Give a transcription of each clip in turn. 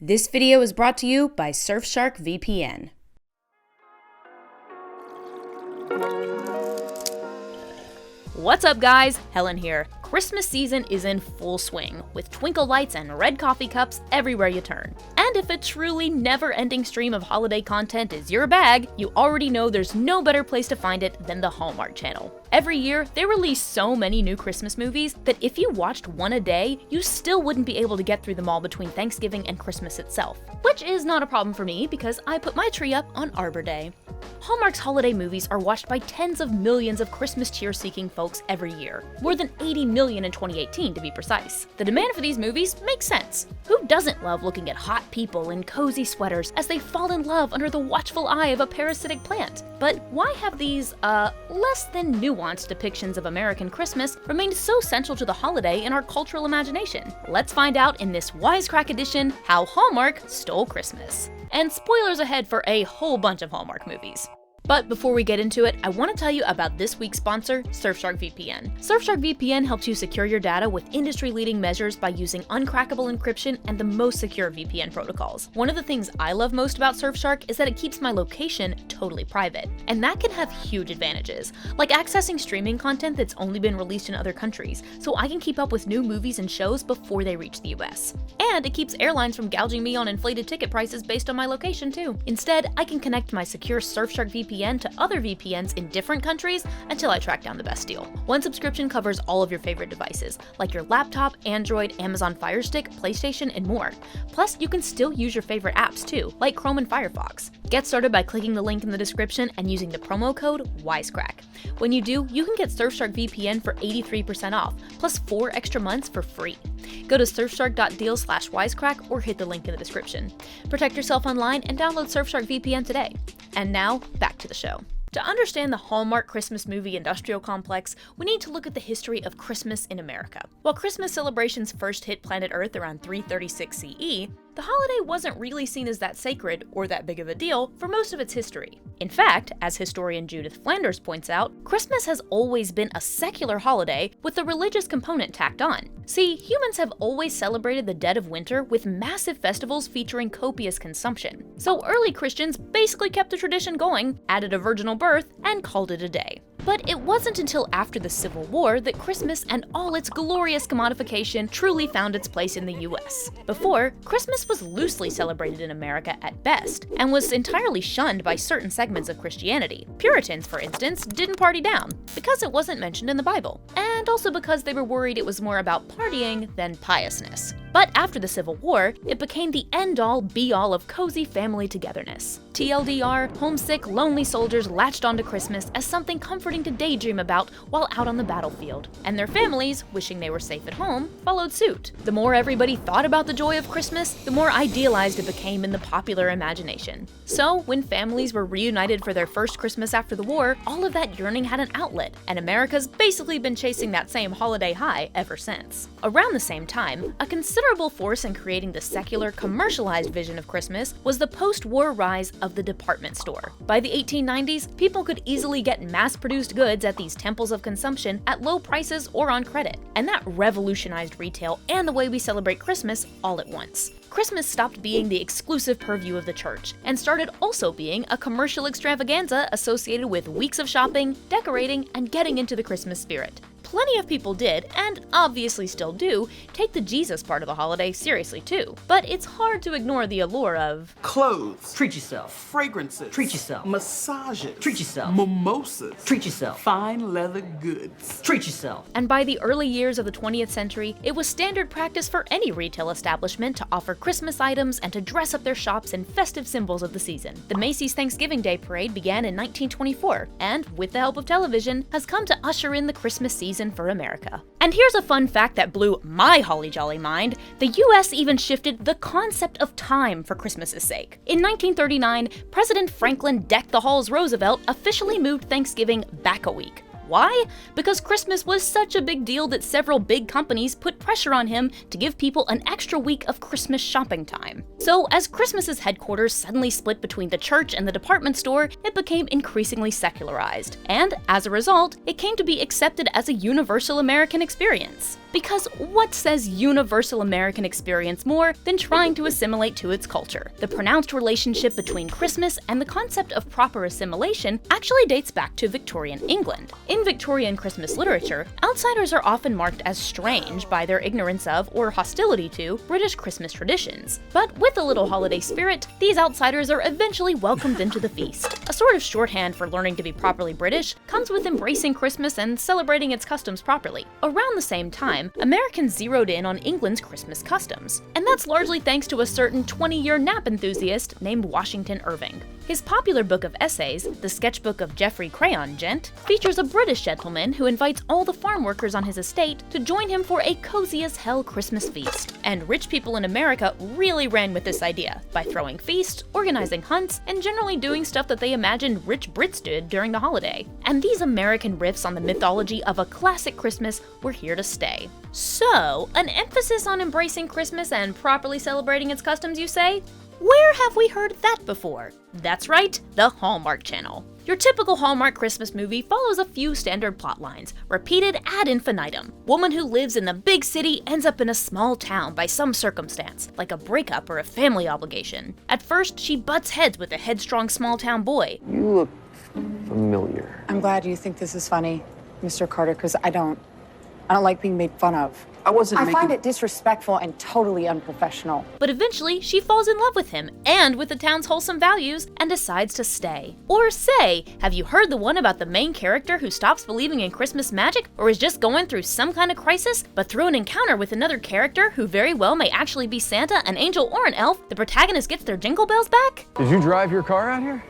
This video is brought to you by Surfshark VPN. What's up guys, Helen here. Christmas season is in full swing, with twinkle lights and red coffee cups everywhere you turn. And if a truly never-ending stream of holiday content is your bag, you already know there's no better place to find it than the Hallmark Channel. Every year, they release so many new Christmas movies that if you watched one a day, you still wouldn't be able to get through them all between Thanksgiving and Christmas itself. Which is not a problem for me because I put my tree up on Arbor Day. Hallmark's holiday movies are watched by tens of millions of Christmas cheer-seeking folks every year. More than 80 million in 2018 to be precise. The demand for these movies makes sense. Who doesn't love looking at hot people in cozy sweaters as they fall in love under the watchful eye of a parasitic plant? But why have these, less than nuanced depictions of American Christmas remained so central to the holiday in our cultural imagination? Let's find out in this Wisecrack Edition how Hallmark stole Christmas. And spoilers ahead for a whole bunch of Hallmark movies. But before we get into it, I want to tell you about this week's sponsor, Surfshark VPN. Surfshark VPN helps you secure your data with industry-leading measures by using uncrackable encryption and the most secure VPN protocols. One of the things I love most about Surfshark is that it keeps my location totally private. And that can have huge advantages, like accessing streaming content that's only been released in other countries, so I can keep up with new movies and shows before they reach the US. And it keeps airlines from gouging me on inflated ticket prices based on my location too. Instead, I can connect my secure Surfshark VPN to other VPNs in different countries until I track down the best deal. One subscription covers all of your favorite devices, like your laptop, Android, Amazon Fire Stick, PlayStation, and more. Plus, you can still use your favorite apps too, like Chrome and Firefox. Get started by clicking the link in the description and using the promo code Wisecrack. When you do, you can get Surfshark VPN for 83% off, plus 4 extra months for free. Go to surfshark.deal/wisecrack or hit the link in the description. Protect yourself online and download Surfshark VPN today. And now, back to the show. To understand the Hallmark Christmas movie industrial complex, we need to look at the history of Christmas in America. While Christmas celebrations first hit planet Earth around 336 CE, the holiday wasn't really seen as that sacred or that big of a deal for most of its history. In fact, as historian Judith Flanders points out, Christmas has always been a secular holiday with a religious component tacked on. See, humans have always celebrated the dead of winter with massive festivals featuring copious consumption. So early Christians basically kept the tradition going, added a virginal birth, and called it a day. But it wasn't until after the Civil War that Christmas and all its glorious commodification truly found its place in the US. Before, Christmas was loosely celebrated in America at best, and was entirely shunned by certain segments of Christianity. Puritans, for instance, didn't party down, because it wasn't mentioned in the Bible, and also because they were worried it was more about partying than piousness. But after the Civil War, it became the end-all, be-all of cozy family togetherness. TLDR, homesick, lonely soldiers latched onto Christmas as something comforting to daydream about while out on the battlefield. And their families, wishing they were safe at home, followed suit. The more everybody thought about the joy of Christmas, the more idealized it became in the popular imagination. So, when families were reunited for their first Christmas after the war, all of that yearning had an outlet, and America's basically been chasing that same holiday high ever since. Around the same time, a considerable force in creating the secular, commercialized vision of Christmas was the post-war rise of the department store. By the 1890s, people could easily get mass-produced goods at these temples of consumption at low prices or on credit, and that revolutionized retail and the way we celebrate Christmas all at once. Christmas stopped being the exclusive purview of the church, and started also being a commercial extravaganza associated with weeks of shopping, decorating, and getting into the Christmas spirit. Plenty of people did, and obviously still do, take the Jesus part of the holiday seriously too. But it's hard to ignore the allure of clothes. Treat yourself. Fragrances. Treat yourself. Massages. Treat yourself. Mimosas. Treat yourself. Fine leather goods. Treat yourself. And by the early years of the 20th century, it was standard practice for any retail establishment to offer Christmas items and to dress up their shops in festive symbols of the season. The Macy's Thanksgiving Day Parade began in 1924, and, with the help of television, has come to usher in the Christmas season for America. And here's a fun fact that blew my holly jolly mind. The US even shifted the concept of time for Christmas's sake. In 1939, President Franklin Deck the Halls Roosevelt officially moved Thanksgiving back a week. Why? Because Christmas was such a big deal that several big companies put pressure on him to give people an extra week of Christmas shopping time. So as Christmas's headquarters suddenly split between the church and the department store, it became increasingly secularized, and as a result, it came to be accepted as a universal American experience. Because what says universal American experience more than trying to assimilate to its culture? The pronounced relationship between Christmas and the concept of proper assimilation actually dates back to Victorian England. In Victorian Christmas literature, outsiders are often marked as strange by their ignorance of or hostility to British Christmas traditions. But with a little holiday spirit, these outsiders are eventually welcomed into the feast. A sort of shorthand for learning to be properly British comes with embracing Christmas and celebrating its customs properly. Around the same time, Americans zeroed in on England's Christmas customs, and that's largely thanks to a certain 20-year nap enthusiast named Washington Irving. His popular book of essays, The Sketchbook of Geoffrey Crayon Gent, features a British gentleman who invites all the farm workers on his estate to join him for a cozy-as-hell Christmas feast. And rich people in America really ran with this idea, by throwing feasts, organizing hunts, and generally doing stuff that they imagined rich Brits did during the holiday. And these American riffs on the mythology of a classic Christmas were here to stay. So, an emphasis on embracing Christmas and properly celebrating its customs, you say? Where have we heard that before? That's right, the Hallmark Channel. Your typical Hallmark Christmas movie follows a few standard plot lines, repeated ad infinitum. Woman who lives in the big city ends up in a small town by some circumstance, like a breakup or a family obligation. At first, she butts heads with a headstrong small town boy. You look familiar. I'm glad you think this is funny, Mr. Carter, because I don't like being made fun of. I find it disrespectful and totally unprofessional. But eventually, she falls in love with him and with the town's wholesome values and decides to stay. Or say, have you heard the one about the main character who stops believing in Christmas magic or is just going through some kind of crisis, but through an encounter with another character who very well may actually be Santa, an angel, or an elf, the protagonist gets their jingle bells back? Did you drive your car out here?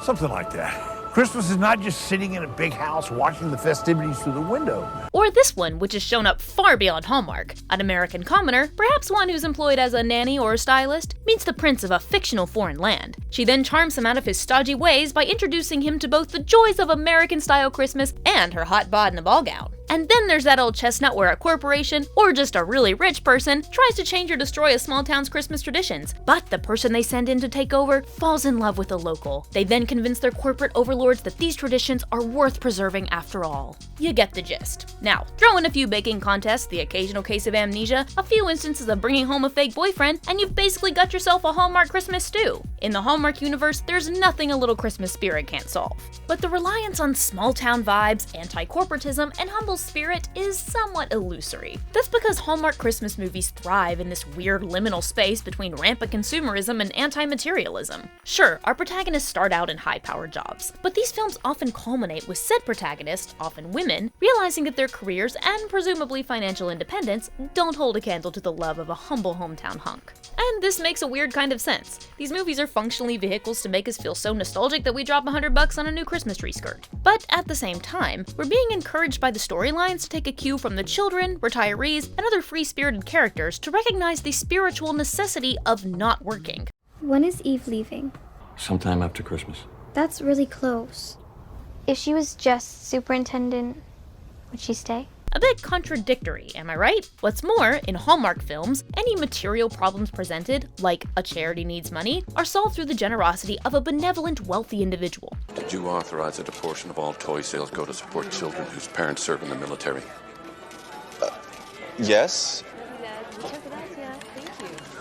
Something like that. Christmas is not just sitting in a big house watching the festivities through the window. Or this one, which has shown up far beyond Hallmark. An American commoner, perhaps one who's employed as a nanny or a stylist, meets the prince of a fictional foreign land. She then charms him out of his stodgy ways by introducing him to both the joys of American-style Christmas and her hot bod in a ball gown. And then there's that old chestnut where a corporation, or just a really rich person, tries to change or destroy a small town's Christmas traditions. But the person they send in to take over falls in love with a local. They then convince their corporate overlords that these traditions are worth preserving after all. You get the gist. Now, throw in a few baking contests, the occasional case of amnesia, a few instances of bringing home a fake boyfriend, and you've basically got yourself a Hallmark Christmas stew. In the Hallmark universe, there's nothing a little Christmas spirit can't solve. But the reliance on small-town vibes, anti-corporatism, and humble spirit is somewhat illusory. That's because Hallmark Christmas movies thrive in this weird liminal space between rampant consumerism and anti-materialism. Sure, our protagonists start out in high-powered jobs, but these films often culminate with said protagonists, often women, realizing that their careers and presumably financial independence don't hold a candle to the love of a humble hometown hunk. And this makes a weird kind of sense. These movies are functionally vehicles to make us feel so nostalgic that we drop $100 on a new Christmas tree skirt. But at the same time, we're being encouraged by the storylines to take a cue from the children, retirees, and other free-spirited characters to recognize the spiritual necessity of not working. When is Eve leaving? Sometime after Christmas. That's really close. If she was just superintendent, would she stay? A bit contradictory, am I right? What's more, in Hallmark films, any material problems presented, like a charity needs money, are solved through the generosity of a benevolent, wealthy individual. Did you authorize that a portion of all toy sales go to support children whose parents serve in the military? Yes.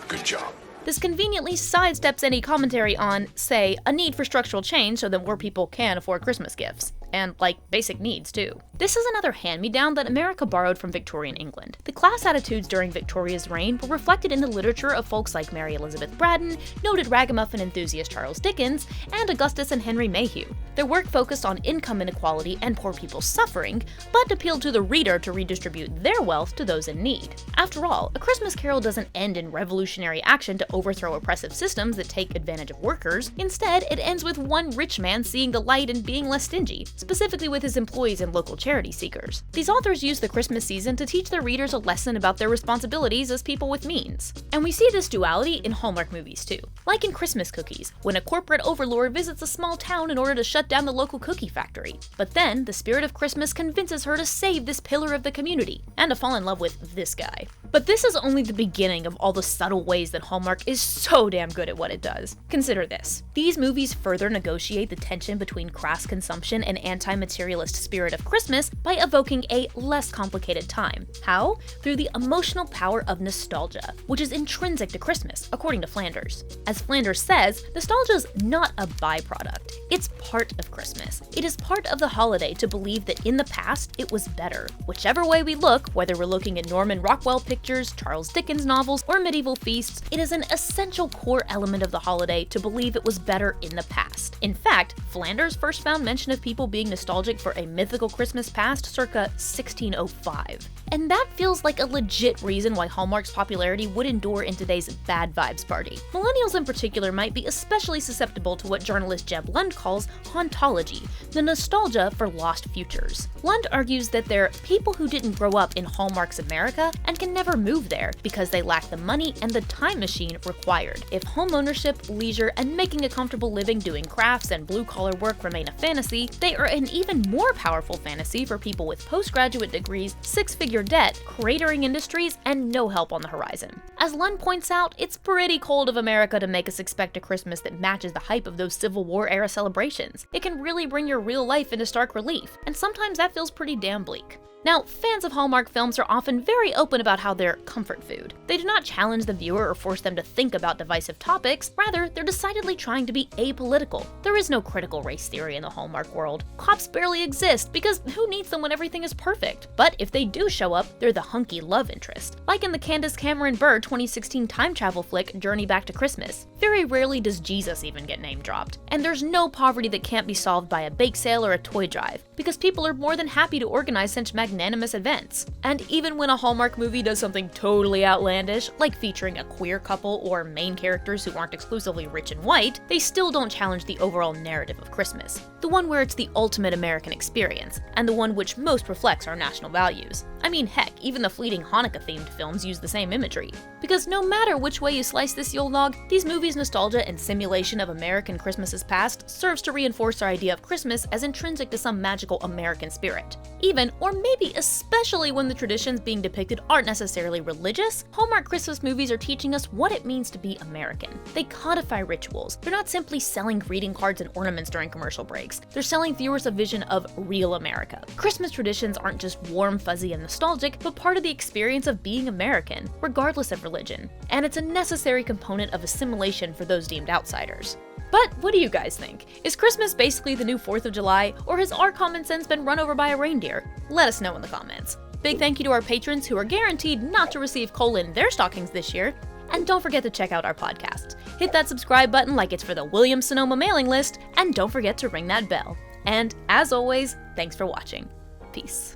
Good job. This conveniently sidesteps any commentary on, say, a need for structural change so that more people can afford Christmas gifts. And, like, basic needs, too. This is another hand-me-down that America borrowed from Victorian England. The class attitudes during Victoria's reign were reflected in the literature of folks like Mary Elizabeth Braddon, noted ragamuffin enthusiast Charles Dickens, and Augustus and Henry Mayhew. Their work focused on income inequality and poor people's suffering, but appealed to the reader to redistribute their wealth to those in need. After all, A Christmas Carol doesn't end in revolutionary action to overthrow oppressive systems that take advantage of workers. Instead, it ends with one rich man seeing the light and being less stingy, specifically with his employees and local charity seekers. These authors use the Christmas season to teach their readers a lesson about their responsibilities as people with means. And we see this duality in Hallmark movies too. Like in Christmas Cookies, when a corporate overlord visits a small town in order to shut down the local cookie factory. But then, the spirit of Christmas convinces her to save this pillar of the community, and to fall in love with this guy. But this is only the beginning of all the subtle ways that Hallmark is so damn good at what it does. Consider this. These movies further negotiate the tension between crass consumption and anti-materialist spirit of Christmas by evoking a less complicated time. How? Through the emotional power of nostalgia, which is intrinsic to Christmas, according to Flanders. As Flanders says, nostalgia is not a byproduct. It's part of Christmas. It is part of the holiday to believe that in the past it was better. Whichever way we look, whether we're looking at Norman Rockwell pictures, Charles Dickens novels, or medieval feasts, it is an essential core element of the holiday to believe it was better in the past. In fact, Flanders first found mention of people being nostalgic for a mythical Christmas past circa 1605. And that feels like a legit reason why Hallmark's popularity would endure in today's bad vibes party. Millennials in particular might be especially susceptible to what journalist Jeb Lund calls hauntology, the nostalgia for lost futures. Lund argues that they're people who didn't grow up in Hallmark's America and can never move there because they lack the money and the time machine required. If homeownership, leisure, and making a comfortable living doing crafts and blue-collar work remain a fantasy, they are an even more powerful fantasy for people with postgraduate degrees, six-figure debt, cratering industries, and no help on the horizon. As Lund points out, it's pretty cold of America to make us expect a Christmas that matches the hype of those Civil War-era celebrations. It can really bring your real life into stark relief, and sometimes that feels pretty damn bleak. Now, fans of Hallmark films are often very open about how they're comfort food. They do not challenge the viewer or force them to think about divisive topics, rather, they're decidedly trying to be apolitical. There is no critical race theory in the Hallmark world. Cops barely exist, because who needs them when everything is perfect? But if they do show up, they're the hunky love interest. Like in the Candace Cameron Bure 2016 time travel flick, Journey Back to Christmas. Very rarely does Jesus even get name dropped. And there's no poverty that can't be solved by a bake sale or a toy drive, because people are more than happy to organize such magnanimous events. And even when a Hallmark movie does something totally outlandish, like featuring a queer couple or main characters who aren't exclusively rich and white, they still don't challenge the overall narrative of Christmas. The one where it's the ultimate American experience, and the one which most reflects our national values. I mean, heck, even the fleeting Hanukkah-themed films use the same imagery. Because no matter which way you slice this Yule log, these movies' nostalgia and simulation of American Christmases past serves to reinforce our idea of Christmas as intrinsic to some magical American spirit. Even, or maybe especially when the traditions being depicted aren't necessarily religious, Hallmark Christmas movies are teaching us what it means to be American. They codify rituals. They're not simply selling greeting cards and ornaments during commercial breaks. They're selling viewers a vision of real America. Christmas traditions aren't just warm, fuzzy, and nostalgic, but part of the experience of being American, regardless of religion. And it's a necessary component of assimilation for those deemed outsiders. But what do you guys think? Is Christmas basically the new 4th of July, or has our common sense been run over by a reindeer? Let us know in the comments. Big thank you to our patrons who are guaranteed not to receve coal in their stockings this year. And don't forget to check out our podcast. Hit that subscribe button like it's for the Williams-Sonoma mailing list, and don't forget to ring that bell. And as always, thanks for watching. Peace.